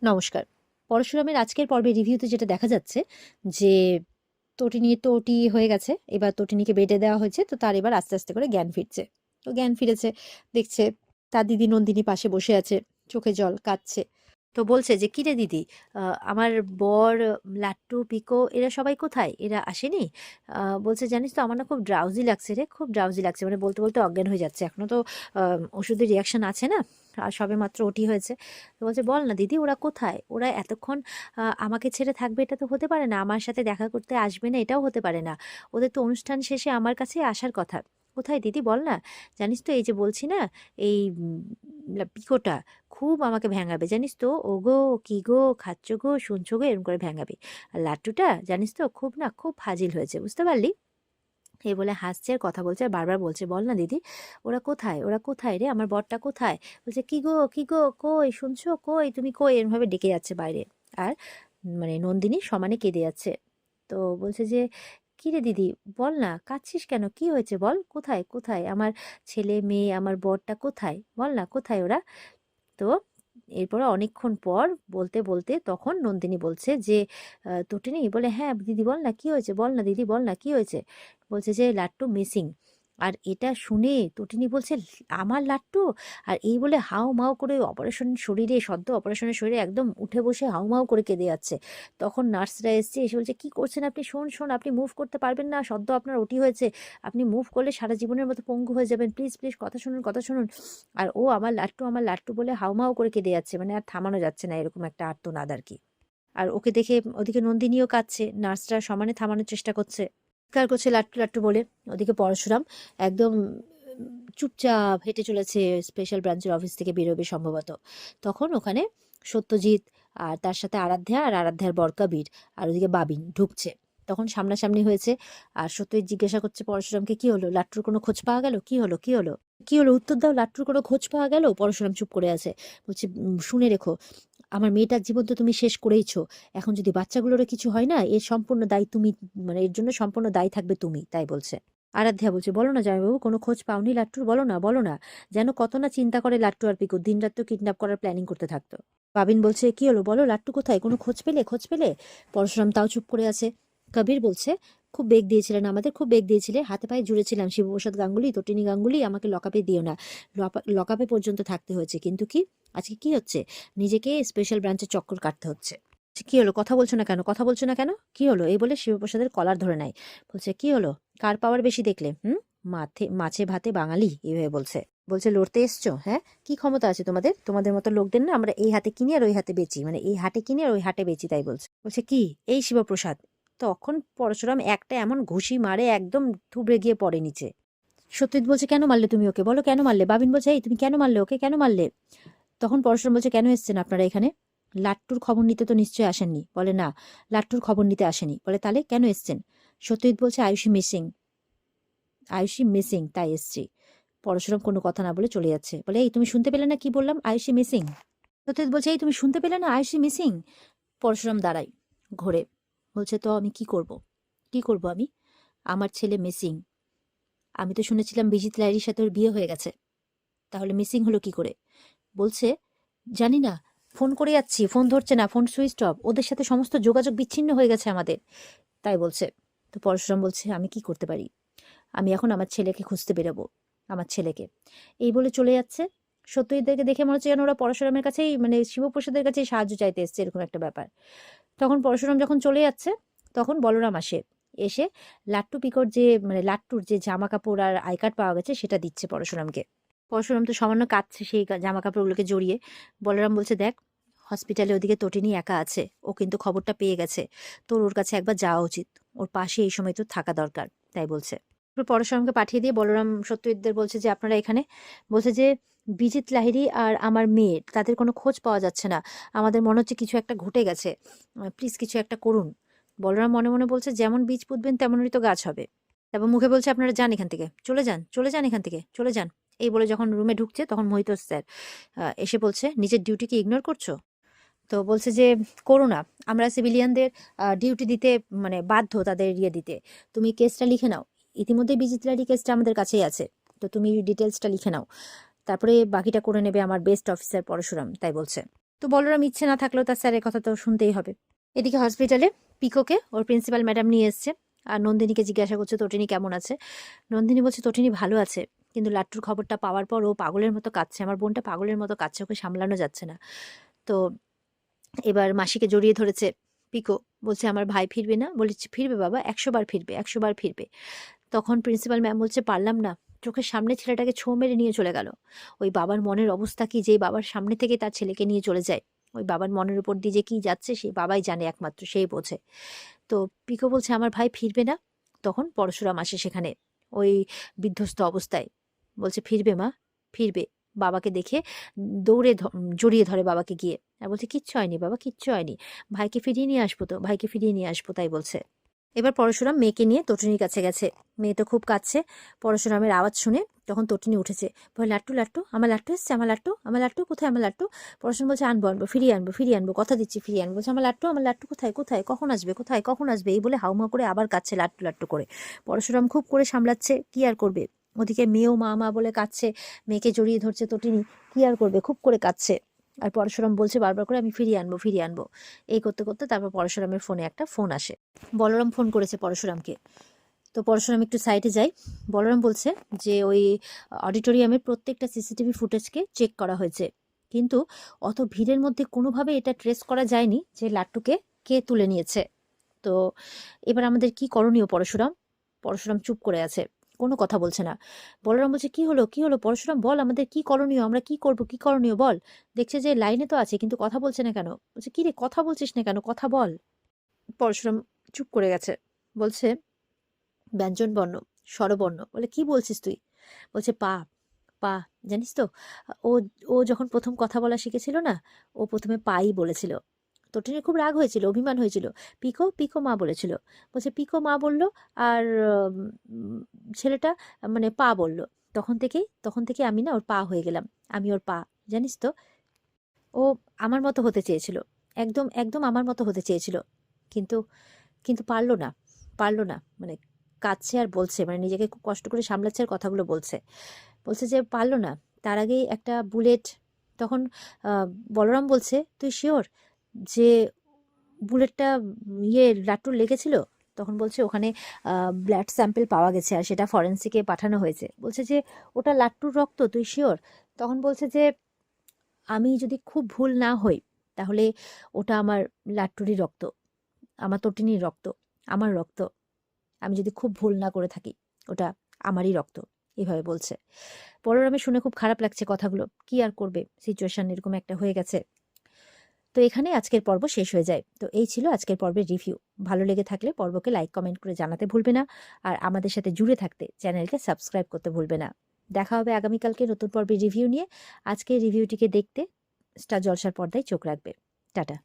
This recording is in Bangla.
নমস্কার। পরশুরামের আজকের পর্বে রিভিউতে যেটা দেখা যাচ্ছে যে তটিনী তো ওটি হয়ে গেছে। এবার তটিনীকে বেডে দেওয়া হয়েছে। তো তার এবার আস্তে, আস্তে করে জ্ঞান ফিরছে। তো জ্ঞান ফিরেছে, দেখছে তার দিদি নন্দিনী পাশে বসে আছে। চোখে জল, কাঁদছে। তো বলছে যে, "কিরে দিদি, আ আমার বর, লাট্টু, পিকো এরা সবাই কোথায়? এরা আসেনি?" বলছে, "জানিস তো আমার না খুব ড্রাউজি লাগছে রে, খুব ড্রাউজি লাগছে।" মানে বলতে, বলতে অজ্ঞান হয়ে যাচ্ছে। এখনো তো আ ওষুধের রিঅ্যাকশন আছে না? আর সবেমাত্র ওটি হয়েছে। তো বলছে, "বল না দিদি ওরা কোথায়? ওরা এতক্ষণ আমাকে ছেড়ে থাকবে এটা তো হতে পারে না। আমার সাথে দেখা করতে আসবে না এটাও হতে পারে না। ওদের তো অনুষ্ঠান শেষে আমার কাছেই আসার কথা। কোথায় দিদি বল না? জানিস তো এই যে বলছি না এই পিকোটা খুব আমাকে ভ্যাঙাবে জানিস তো? ওগো কি গো খাচ্ছ গো শুনছো গো এরকম করে ভ্যাঙাবে। আর লাট্টুটা জানিস তো খুব ফাজিল হয়েছে বুঝতে পারলি?" এই বলে হাসছে আর কথা বলছে আর বারবার বলছে, "বল না দিদি ওরা কোথায়? ওরা কোথায় রে? আমার বরটা কোথায়?" বলছে, "কি গো, কি গো? কই শুনছো? কই তুমি কই?" এরমভাবে ডেকে যাচ্ছে বাইরে। আর মানে নন্দিনী সমানে কেঁদে যাচ্ছে। তো বলছে যে, "কিরে দিদি বল না কাঁদছিস কেন? কি হয়েছে বল? কোথায়, কোথায়? আমার ছেলে মেয়ে, আমার বরটা কোথায়? বল না কোথায় ওরা?" তো এরপরে অনেকক্ষণ পর বলতে, বলতে তখন নন্দিনী বলছে যে, তটিনী বলে, "হ্যাঁ দিদি বল না কি হয়েছে? বল না দিদি বল না কি হয়েছে?" বলছে যে, "লাট্টু মিসিং।" আর এটা শুনে তটিনী বলছে, "আমার লাট্টু?" আর এই বলে হাউমাউ করে অপারেশন শরীরে সদ্য অপারেশনের শরীরে একদম উঠে বসে হাউমাউ করে কেঁদে যাচ্ছে। তখন নার্সরা এসছে, এসে বলছে, "কি করছেন আপনি? শোন, আপনি মুভ করতে পারবেন না। সদ্য আপনার ওটি হয়েছে। আপনি মুভ করলে সারা জীবনের মতো পঙ্গু হয়ে যাবেন। প্লিজ, প্লিজ কথা শুনুন, কথা শুনুন।" আর ও আমার লাট্টু বলে হাউমাউ করে কেঁদে যাচ্ছে। মানে আর থামানো যাচ্ছে না এরকম একটা আর্তনাদ আরকি। আর ওকে দেখে ওদিকে নন্দিনীও কাঁদছে। নার্সরা সমানে থামানোর চেষ্টা করছে। চিৎকার করছে লাট্টু, লাট্টু বলে। ওদিকে পরশুরাম একদম চুপচাপ হেঁটে চলেছে স্পেশাল ব্রাঞ্চের অফিস থেকে বেরোবে সম্ভবত। তখন ওখানে সত্যজিৎ আর তার সাথে আরাধ্যা আর আরাধ্যার বর কবির আর ওদিকে বাবিন ঢুকছে। তখন সামনাসামনি হয়েছে। আর সত্যজিৎ জিজ্ঞাসা করছে পরশুরামকে, "কি হলো? লাট্টুর কোনো খোঁজ পাওয়া গেল? কি হলো? কি হলো? কি হলো? উত্তর দাও। লাট্টুর কোনো খোঁজ পাওয়া গেল?" পরশুরাম চুপ করে আছে। বলছে, শুনে রেখো, আমার মেয়েটার জীবন তো তুমি শেষ করেইছো। এখন যদি বাচ্চাগুলোরও কিছু হয় না, এর সম্পূর্ণ দায়ী তুমি, মানে এর জন্য সম্পূর্ণ দায়ী থাকবে তুমি।" তাই বলছে। আরাধ্যা বলছে, "বলো না জামাইবাবু কোনো খোঁজ পাওনি লাট্টুর? বলো না, বলো না।" যেন কত না চিন্তা করে লাট্টু আর পিকু। দিনরাত তো কিডন্যাপ করার প্ল্যানিং করতে থাকতো। পাবিন বলছে, "কি হলো বলো, লাট্টু কোথায়? কোনো খোঁজ পেলে? খোঁজ পেলে?" পরশুরাম তাও চুপ করে আছে। কবির বলছে, "খুব বেগ দিয়েছিলেন আমাদের, খুব বেগ দিয়েছিলে। হাতে পায়ে জুড়েছিলাম। শিবপ্রসাদ গাঙ্গুলি, তটিনী গাঙ্গুলি, আমাকে লকআপে দিও না। লকআপে পর্যন্ত থাকতে হয়েছে। কিন্তু কি আজকে কি হচ্ছে? নিজেকে স্পেশাল ব্রাঞ্চের চক্কর কাটতে হচ্ছে।" "কি হলো? কথা বলছো না কেন? কথা বলছো না কেন? কি হলো?" এই বলে শিবপ্রসাদের কলার ধরে নেয়। বলছে, "কি হলো? কার পাওয়ার বেশি দেখলে? হুম? মাছে ভাতে বাঙালি" এইভাবে বলছে। বলছে, "লড়তে এসছো? হ্যাঁ? কি ক্ষমতা আছে তোমাদের? তোমাদের মতো লোকদের না আমরা এই হাতে কিনি আর ওই হাতে বেচি। মানে এই হাটে কিনি আর ওই হাটে বেচি তাই বলছে।" বলছে, "কি? এই শিবপ্রসাদ?" তখন পরশুরাম একটা এমন ঘুষি মারে একদম থুবড়ে গিয়ে পড়ে নিচে। সত্যজিৎ বলছে, "কেন মারলে তুমি ওকে? বলো কেন মারলে?" বাবিন বলছে, "এই তুমি কেন মারলে ওকে? কেন মারলে?" তখন পরশুরাম বলছে, "কেন এসেছেন আপনারা এখানে? লাট্টুর খবর নিতে তো নিশ্চয়ই আসেননি।" বলে, "না, লাট্টুর খবর নিতে আসেনি।" বলে, "তাহলে কেন এসেছেন?" সত্যজিৎ বলছে, "আয়ুষী মিসিং, আয়ুষী মিসিং তাই এসছি।" পরশুরাম কোনো কথা না বলে চলে যাচ্ছে। বলে, "এই তুমি শুনতে পেলে না কি বললাম? আয়ুষী মিসিং।" সত্যজিৎ বলছে, "এই তুমি শুনতে পেলে না আয়ুষী মিসিং?" পরশুরাম দাঁড়ায় ঘোরে। বলছে, "তো আমি কি করব? কি করব আমি? আমার ছেলে মিসিং। আমি তো শুনেছিলাম বিজিত লাহিড়ীর সাথে ওর বিয়ে হয়ে গেছে। তাহলে মিসিং হলো কি করে?" বলছে, "জানি না। ফোন করে যাচ্ছি, ফোন ধরছে না, ফোন সুইচড অফ। ওদের সাথে সমস্ত যোগাযোগ বিচ্ছিন্ন হয়ে গেছে আমাদের।" তাই বলছে। তো পরশুরাম বলছে, "আমি কি করতে পারি? আমি এখন আমার ছেলেকে খুঁজতে বেরোবো, আমার ছেলেকে।" এই বলে চলে যাচ্ছে। সত্যজিৎদেরকে দেখে মনে হচ্ছে যেন ওরা পরশুরামের কাছেই, মানে শিবপ্রসাদের কাছেই সাহায্য চাইতে এসছে, এরকম একটা ব্যাপার। তখন পরশুরাম যখন চলে যাচ্ছে, তখন বলরাম আসে। এসে লাট্টু পিকোর যে, মানে লাট্টুর যে জামা কাপড় আর আই কার্ড পাওয়া গেছে সেটা দিচ্ছে পরশুরামকে। পরশুরাম তো সামান্য কাঁদছে সেই জামা কাপড়গুলোকে জড়িয়ে। বলরাম বলছে, "দেখ, হসপিটালে ওদিকে তটিনী একা আছে। ও কিন্তু খবরটা পেয়ে গেছে। তোর ওর কাছে একবার যাওয়া উচিত। ওর পাশে এই সময় তোর থাকা দরকার।" তাই বলছে। তারপর পরশুরামকে পাঠিয়ে দিয়ে বলরাম সত্যজিৎদের বলছে যে, "আপনারা এখানে।" বলছে যে, "বিজিত লাহিড়ী আর আমার মেয়ের তাদের কোনো খোঁজ পাওয়া যাচ্ছে না। আমাদের মনে হচ্ছে কিছু একটা ঘটে গেছে। প্লিজ কিছু একটা করুন।" বলরাম মনে মনে বলছে, "যেমন বীজ পুঁতবেন তেমনই তো গাছ হবে।" তারপর মুখে বলছে, "আপনারা যান এখান থেকে, চলে যান, চলে যান এখান থেকে, চলে যান।" এই বলে যখন রুমে ঢুকছে তখন মোহিত স্যার এসে বলছে, "নিজের ডিউটিকে ইগনোর করছো?" তো বলছে যে, "করো না, আমরা সিভিলিয়ানদের ডিউটি দিতে, মানে বাধ্য তাদের ইয়ে দিতে। তুমি কেসটা লিখে নাও। ইতিমধ্যেই বিচিত্রারি কেসটা আমাদের কাছেই আছে। তো তুমি ডিটেলসটা লিখে নাও। তারপরে বাকিটা করে নেবে আমার বেস্ট অফিসার পরশুরাম।" তাই বলছে। তো বলরাম ইচ্ছে না থাকলেও তার স্যারের কথা তো শুনতেই হবে। এদিকে হসপিটালে পিকোকে ওর প্রিন্সিপাল ম্যাডাম নিয়ে এসছে, আর নন্দিনীকে জিজ্ঞাসা করছে তটিনী কেমন আছে। নন্দিনী বলছে তটিনী ভালো আছে, কিন্তু লাট্টুর খবরটা পাওয়ার পর ও পাগলের মতো কাঁদছে, আমার বোনটা পাগলের মতো কাঁদছে, ওকে সামলানো যাচ্ছে না। তো এবার মাসিকে জড়িয়ে ধরেছে পিকো, বলছে আমার ভাই ফিরবে না। বলেছে ফিরবে বাবা, 100 বার ফিরবে, 100 বার ফিরবে। তখন প্রিন্সিপাল ম্যাম বলছে পারলাম না, চোখের সামনে ছেলেটাকে ছোঁ মেরে নিয়ে চলে গেল। ওই বাবার মনের অবস্থা কি, যেই বাবার সামনে থেকে তার ছেলেকে নিয়ে চলে যায়, ওই বাবার মনের উপর দিয়ে যে কি যাচ্ছে সেই বাবাই জানে, একমাত্র সেই বোঝে। তো পিকো বলছে আমার ভাই ফিরবে না। তখন পরশুরাম আসে সেখানে ওই বিধ্বস্ত অবস্থায়, বলছে ফিরবে মা, ফিরবে। বাবাকে দেখে দৌড়ে জড়িয়ে ধরে বাবাকে গিয়ে, আর বলছে কিচ্ছু হয়নি বাবা, কিচ্ছু হয়নি, ভাইকে ফিরিয়ে নিয়ে আসবো তো, ভাইকে ফিরিয়ে নিয়ে আসবো, তাই বলছে। এবার পরশুরাম মেয়েকে নিয়ে তটিনীর কাছে গেছে, মেয়ে তো খুব কাঁদছে। পরশুরামের আওয়াজ শুনে তখন তটিনী উঠেছে, বলে লাট্টু লাট্টু, আমার লাট্টু এসছে, আমার লাট্টু, আমার লাট্টু কোথায়, আমার লাট্টু। পরশুরাম বলছে আনবো আনবো, ফিরিয়ে আনবো, ফিরিয়ে আনবো, কথা দিচ্ছি ফিরিয়ে আনবো। বলছে আমার লাট্টু, আমার লাট্টু কোথায়, কোথায়, কখন আসবে, কোথায়, কখন আসবে, এই বলে হাউমা করে আবার কাঁদছে লাট্টু লাট্টু করে। পরশুরাম খুব করে সামলাচ্ছে, কি আর করবে। ওদিকে মেয়েও মা মা বলে কাঁদছে, মেয়েকে জড়িয়ে ধরছে তটিনী, কি আর করবে, খুব করে কাঁদছে। আর পরশুরাম বলছে বারবার করে আমি ফিরিয়ে আনবো, ফিরিয়ে আনবো। এই করতে করতে তারপর পরশুরামের ফোনে একটা ফোন আসে, বলরাম ফোন করেছে পরশুরামকে। তো পরশুরাম একটু সাইডে যায়, বলরাম বলছে যে ওই অডিটোরিয়ামের প্রত্যেকটা সিসিটিভি ফুটেজকে চেক করা হয়েছে, কিন্তু অত ভিড়ের মধ্যে কোনোভাবে এটা ট্রেস করা যায়নি যে লাট্টুকে কে তুলে নিয়েছে। তো এবার আমাদের কি করণীয় পরশুরাম। পরশুরাম চুপ করে আছে, কোনো কথা বলছে না। বলরাম বলছে কি হলো, কি হলো পরশুরাম, বল আমাদের কি করণীয়, আমরা কি করব, কি করণীয় বল। দেখছে যে লাইনে তো আছে কিন্তু কথা বলছে না কেন। বলছে কি রে, কথা বলছিস না কেন, কথা বল। পরশুরাম চুপ করে গেছে, বলছে ব্যঞ্জন বর্ণ, স্বরবর্ণ। বলে কি বলছিস তুই। বলছে পা, পা, জানিস তো, ও ও যখন প্রথম কথা বলা শিখেছিল না, ও প্রথমে পাই বলেছিল। তটিনের খুব রাগ হয়েছিল, অভিমান হয়েছিল, পিকো পিকো মা বলেছিল। বলছে পিকো মা বলল, আর ছেলেটা মানে পা বলল। তখন থেকে আমি না ওর পা হয়ে গেলাম, আমি ওর পা, জানিস তো। ও আমার মতো হতে চেয়েছিল, একদম একদম আমার মতো হতে চেয়েছিল, কিন্তু কিন্তু পারলো না, পারলো না। মানে কাঁদছে আর বলছে, মানে নিজেকে খুব কষ্ট করে সামলাচ্ছে আর কথাগুলো বলছে। বলছে যে পারলো না। তার আগেই একটা বুলেট, তখন আহ, বলরাম বলছে তুই শিওর যে বুলেটটা লাট্টুর লেগেছিল। তখন বলছে ওখানে ব্লাড স্যাম্পল পাওয়া গেছে আর সেটা ফরেন্সিকে পাঠানো হয়েছে। বলছে যে ওটা লাট্টুর রক্ত, তুই শিওর। তখন বলছে যে আমি যদি খুব ভুল না হই তাহলে ওটা আমার লাট্টুরই রক্ত, আমার তটিনীর রক্ত, আমার রক্ত, আমি যদি খুব ভুল না করে থাকি ওটা আমারই রক্ত, এভাবে বলছে। বলরামের শুনে খুব খারাপ লাগছে কথাগুলো, কি আর করবে, সিচুয়েশন এরকম একটা হয়ে গেছে। তো এখানে আজকের পর্ব শেষ হয়ে যায়। তো এই ছিল আজকের পর্বের রিভিউ। ভালো লেগে থাকলে পর্বকে লাইক কমেন্ট করে জানাতে ভুলবে না, আর আমাদের সাথে জুড়ে থাকতে চ্যানেলকে সাবস্ক্রাইব করতে ভুলবে না। দেখা হবে আগামীকালকে নতুন পর্বের রিভিউ নিয়ে। আজকের রিভিউটিকে দেখতে স্টার জলসার পর্দায় চোখ রাখবে। টাটা।